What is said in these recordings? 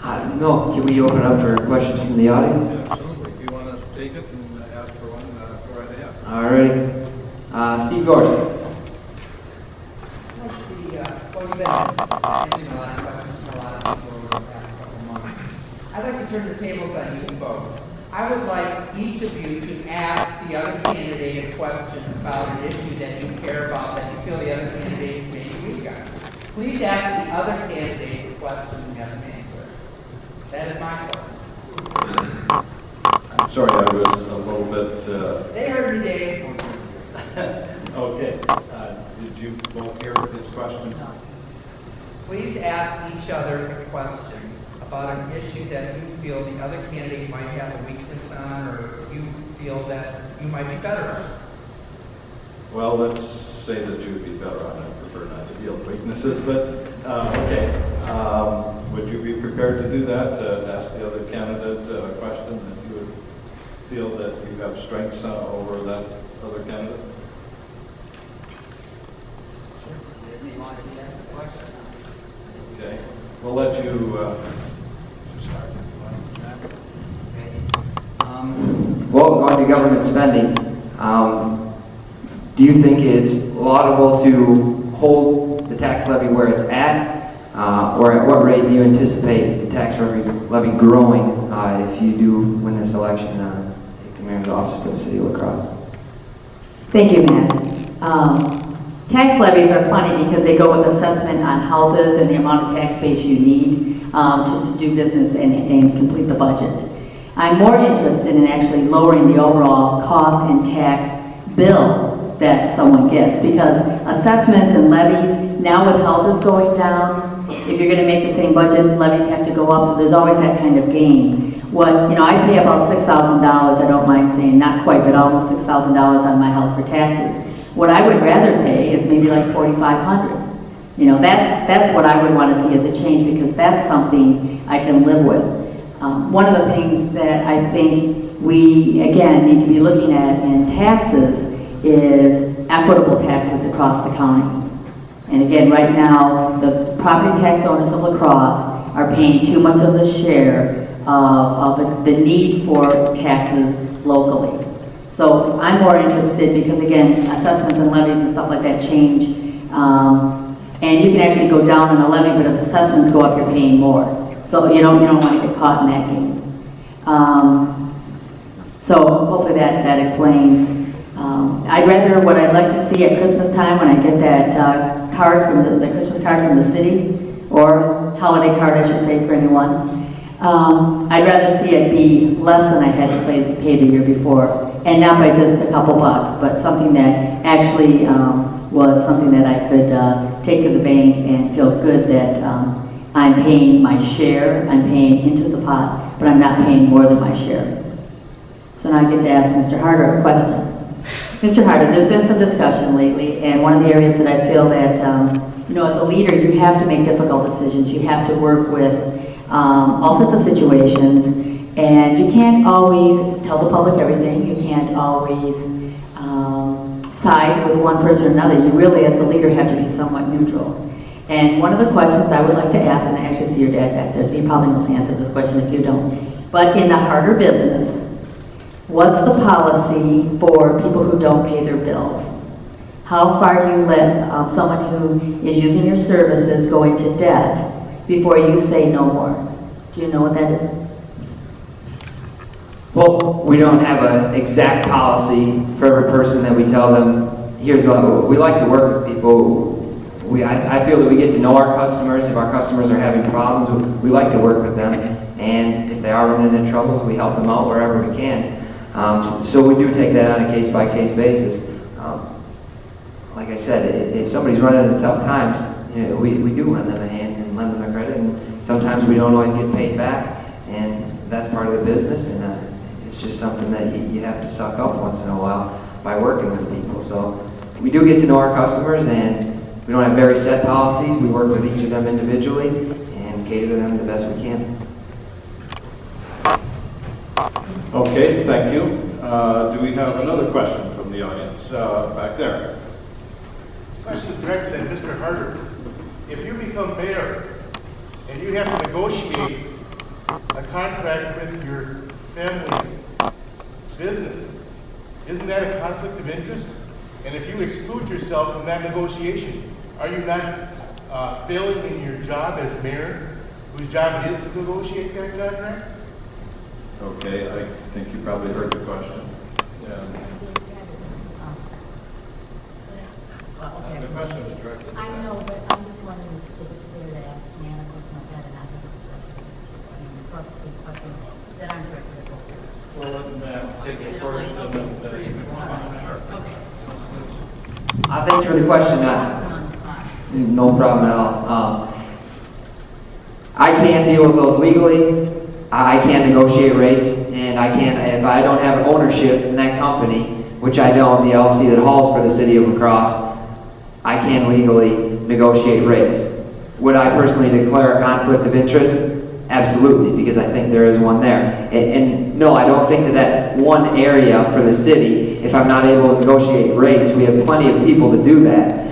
No, can we open it up for questions from the audience? Yeah, absolutely. If you want to take it and ask for one, go right ahead. All right. Steve Gorse. Well, you've been answering a lot of questions from a lot of people over the past couple of months. I'd like to turn the tables on you folks. I would like each of you to ask the other candidate a question about an issue that you care about, that you feel the other candidate is maybe weak on. Please ask the other candidate a question and have them answer. That is my question. I'm sorry, I was a little bit... They heard me, Dave. Okay. Did you both hear his question? No. Please ask each other a question about an issue that you feel the other candidate might have a weakness on, or you feel that you might be better on. Well, let's say that you would be better on it. I prefer not to deal with weaknesses, but okay. Would you be prepared to do that, ask the other candidate a question that you would feel that you have strengths over that other candidate? Okay. We'll let you start. Well, going to government spending, do you think it's laudable to hold the tax levy where it's at? Or at what rate do you anticipate the tax levy growing if you do win this election take the mayor's office for the city of La Crosse? Thank you, Matt. Tax levies are funny because they go with assessment on houses and the amount of tax base you need to do business and complete the budget. I'm more interested in actually lowering the overall cost and tax bill that someone gets, because assessments and levies, now with houses going down, if you're going to make the same budget, levies have to go up, so there's always that kind of gain. I pay about $6,000, I don't mind saying, not quite, but almost $6,000 on my house for taxes. What I would rather pay is maybe like $4,500. That's what I would want to see as a change, because that's something I can live with. One of the things that I think we, again, need to be looking at in taxes is equitable taxes across the county. And again, right now, the property tax owners of La Crosse are paying too much of the share of the need for taxes locally. So I'm more interested because, again, assessments and levies and stuff like that change. And you can actually go down on a levy, but if assessments go up, you're paying more. So you don't want to get caught in that game. So hopefully that explains. What I'd like to see at Christmas time, when I get that card from the Christmas card from the city, or holiday card, I should say, for anyone, I'd rather see it be less than I had to pay the year before, and not by just a couple bucks, but something that actually was something that I could take to the bank and feel good that I'm paying my share, I'm paying into the pot, but I'm not paying more than my share. So now I get to ask Mr. Harder a question. Mr. Harder, there's been some discussion lately, and one of the areas that I feel that, as a leader, you have to make difficult decisions. You have to work with all sorts of situations, and you can't always tell the public everything. You can't always side with one person or another. You really, as a leader, have to be somewhat neutral. And one of the questions I would like to ask, and I actually see your dad back there, so you probably must answer this question if you don't, but in the Harder business, what's the policy for people who don't pay their bills? How far do you let someone who is using your services go into debt before you say no more? Do you know what that is? Well, we don't have an exact policy for every person that we tell them, we like to work with people. I feel that we get to know our customers. If our customers are having problems, we like to work with them. And if they are running into troubles, we help them out wherever we can. So we do take that on a case-by-case basis. Like I said, if somebody's running into tough times, we do lend them a hand and lend them a credit. And sometimes we don't always get paid back, and that's part of the business. And it's just something that you have to suck up once in a while by working with people. So we do get to know our customers, and we don't have very set policies. We work with each of them individually and cater to them the best we can. Okay, thank you. Do we have another question from the audience back there? Question directed at Mr. Harder. If you become mayor and you have to negotiate a contract with your family's business, isn't that a conflict of interest? And if you exclude yourself from that negotiation, are you not failing in your job as mayor, whose job it is to negotiate that contract? Okay, I think you probably heard the question. Yeah. The question was directed to I that. know, but I'm just wondering if it's fair to ask Ann a question like that and not have plus the questions that aren't directed at both of us. Well, let them take it first and then you can respond. Sure. Okay. Thanks for the question. On the spot. No problem at all. I can't deal with those legally. I can't negotiate rates, and I can't, if I don't have ownership in that company, which I don't, the LLC that hauls for the city of La Crosse, I can't legally negotiate rates. Would I personally declare a conflict of interest? Absolutely, because I think there is one there. And no, I don't think that one area for the city, if I'm not able to negotiate rates, we have plenty of people to do that.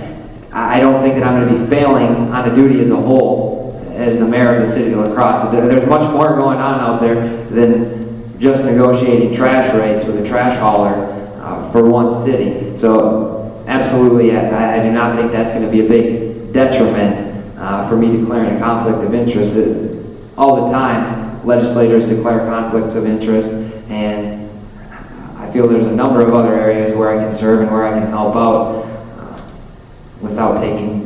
I don't think that I'm going to be failing on a duty as a whole as the mayor of the city of La Crosse. There's much more going on out there than just negotiating trash rates with a trash hauler for one city. So absolutely, I do not think that's going to be a big detriment for me declaring a conflict of interest. All the time, legislators declare conflicts of interest, and I feel there's a number of other areas where I can serve and where I can help out without taking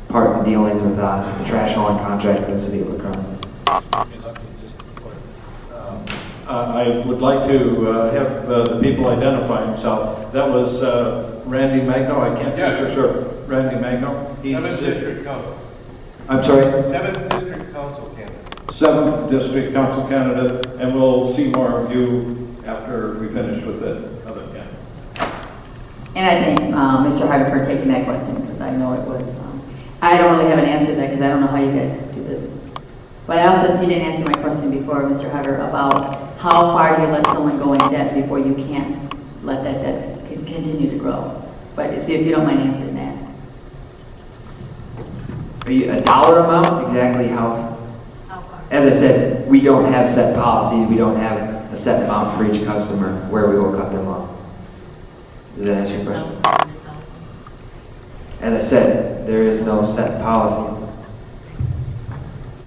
part in dealings with the trash hauling contract for the city of La Crosse. I would like to have the people identify themselves. That was Randy Magno. I can't Yes. see for sure. Randy Magno. He's 7th District Council. I'm sorry. 7th District Council candidate. 7th District Council candidate, and we'll see more of you after we finish with the other candidate. And I thank Mr. Harder for taking that question, because I know it was, I don't really have an answer to that, because I don't know how you guys do business. But I also, you didn't answer my question before, Mr. Harder, about how far do you let someone go in debt before you can't let that debt continue to grow? But if you don't mind answering that. Are you, a dollar amount? Exactly how? How far? As I said, we don't have set policies. We don't have a set amount for each customer where we will cut them off. Does that answer your question? As I said, there is no set policy.